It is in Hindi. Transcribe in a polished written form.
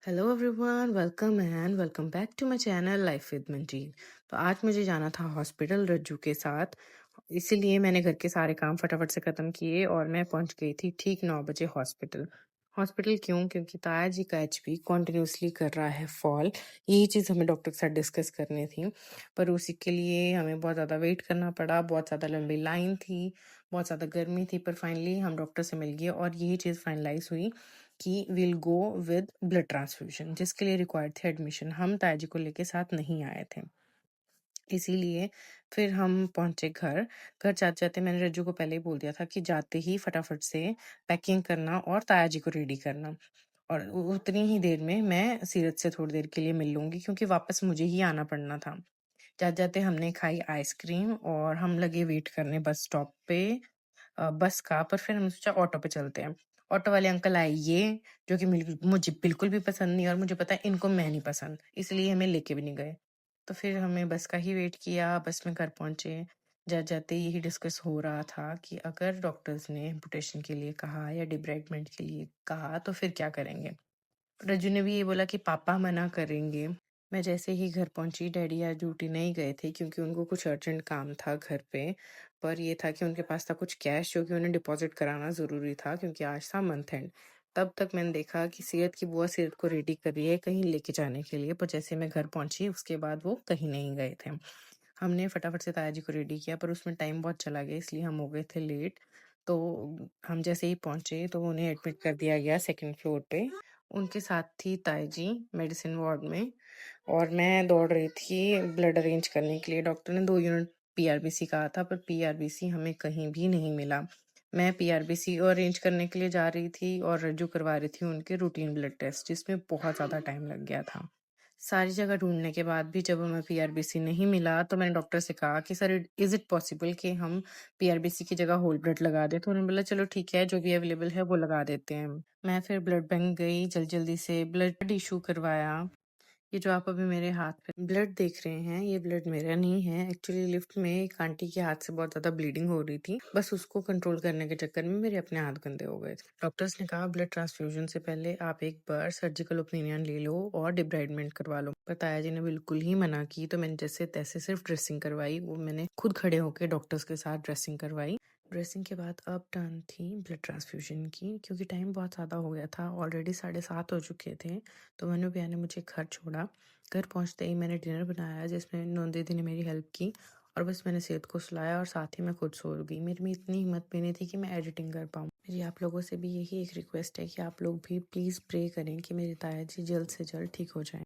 Hello everyone, welcome back to my channel life with Manjeet. तो आज मुझे जाना था हॉस्पिटल रज्जू के साथ। इसीलिए मैंने घर के सारे काम फटाफट से ख़त्म किए और मैं पहुंच गई थी ठीक 9 बजे हॉस्पिटल। हॉस्पिटल क्यों? क्योंकि ताया जी का एचपी कॉन्टिन्यूसली कर रहा है फॉल। यही चीज़ हमें डॉक्टर के साथ डिस्कस करनी थी, पर उसी के लिए हमें बहुत ज़्यादा वेट करना पड़ा। बहुत ज़्यादा लंबी लाइन थी, बहुत ज़्यादा गर्मी थी, पर फाइनली हम डॉक्टर से मिल गए और यही चीज़ फाइनलाइज हुई कि will go with blood transfusion, जिसके लिए रिक्वायर्ड थे एडमिशन। हम ताया जी को लेके साथ नहीं आए थे, इसीलिए फिर हम पहुंचे घर। घर जाते जाते मैंने रज्जू को पहले ही बोल दिया था कि जाते ही फटाफट से पैकिंग करना और ताया जी को रेडी करना, और उतनी ही देर में मैं सीरत से थोड़ी देर के लिए मिल लूंगी क्योंकि वापस मुझे ही आना पड़ना था। जाते जाते हमने खाई आइसक्रीम और हम लगे वेट करने बस स्टॉप पे बस का। पर फिर हमने सोचा ऑटो पे चलते हैं। ऑटो वाले अंकल आए ये, जो कि मुझे बिल्कुल भी पसंद नहीं, और मुझे पता है इनको मैं नहीं पसंद, इसलिए हमें लेके भी नहीं गए। तो फिर हमें बस का ही वेट किया, बस में घर पहुंचे। जाते यही डिस्कस हो रहा था कि अगर डॉक्टर्स ने एम्पुटेशन के लिए कहा या डिब्राइडमेंट के लिए कहा तो फिर क्या करेंगे। रज्जू ने भी ये बोला कि पापा मना करेंगे। मैं जैसे ही घर पहुंची, डैडी आज ड्यूटी नहीं गए थे क्योंकि उनको कुछ अर्जेंट काम था घर पे। पर ये था कि उनके पास था कुछ कैश जो कि उन्हें डिपॉजिट कराना ज़रूरी था क्योंकि आज था मंथ एंड। तब तक मैंने देखा कि सीरत की बुआ सीरत को रेडी कर रही है कहीं लेके जाने के लिए, पर जैसे मैं घर पहुंची उसके बाद वो कहीं नहीं गए थे। हमने फटाफट से ताया जी को रेडी किया, पर उसमें टाइम बहुत चला गया इसलिए हम हो गए थे लेट। तो हम जैसे ही पहुंचे तो उन्हें एडमिट कर दिया गया सेकंड फ्लोर पे। उनके साथ थी ताई जी मेडिसिन वार्ड में, और मैं दौड़ रही थी ब्लड अरेंज करने के लिए। डॉक्टर ने 2 यूनिट पीआरबीसी कहा था, पर पीआरबीसी हमें कहीं भी नहीं मिला। मैं पीआरबीसी अरेंज करने के लिए जा रही थी और रज्जू करवा रही थी उनके रूटीन ब्लड टेस्ट, जिसमें बहुत ज़्यादा टाइम लग गया था। सारी जगह ढूँढने के बाद भी जब हमें पीआरबीसी नहीं मिला, तो मैंने डॉक्टर से कहा कि सर इज़ इट पॉसिबल कि हम पीआरबीसी की जगह होल ब्लड लगा दें? तो उन्होंने बोला चलो ठीक है, जो भी अवेलेबल है वो लगा देते हैं। मैं फिर ब्लड बैंक गई, जल्दी-जल्दी से ब्लड इश्यू करवाया। ये जो आप अभी मेरे हाथ पे ब्लड देख रहे हैं, ये ब्लड मेरा नहीं है। एक्चुअली लिफ्ट में एक आंटी के हाथ से बहुत ज़्यादा ब्लीडिंग हो रही थी। बस उसको कंट्रोल करने के चक्कर में मेरे अपने हाथ गंदे हो गए थे। डॉक्टर्स ने कहा ब्लड ट्रांसफ्यूजन से पहले आप एक बार सर्जिकल ओपिनियन ले लो और डिब्राइडमेंट करवा लो। पर ताया जी ने बिल्कुल ही मना की, तो मैंने जैसे तैसे सिर्फ ड्रेसिंग करवाई। वो मैंने खुद खड़े होकर डॉक्टर्स के साथ ड्रेसिंग करवाई। ड्रेसिंग के बाद अब टर्न थी ब्लड ट्रांसफ्यूजन की, क्योंकि टाइम बहुत ज़्यादा हो गया था, ऑलरेडी 7:30 हो चुके थे। तो मनु भैया ने मुझे घर छोड़ा। घर पहुंचते ही मैंने डिनर बनाया जिसमें नोन दीदी ने मेरी हेल्प की, और बस मैंने सेहत को सुलाया और साथ ही मैं खुद सो गई। मेरे में इतनी हिम्मत भी नहीं थी कि मैं एडिटिंग कर पाऊँ। मेरी आप लोगों से भी यही एक रिक्वेस्ट है कि आप लोग भी प्लीज़ प्रे करें कि मेरी ताया जी जल्द से जल्द ठीक हो जाएं।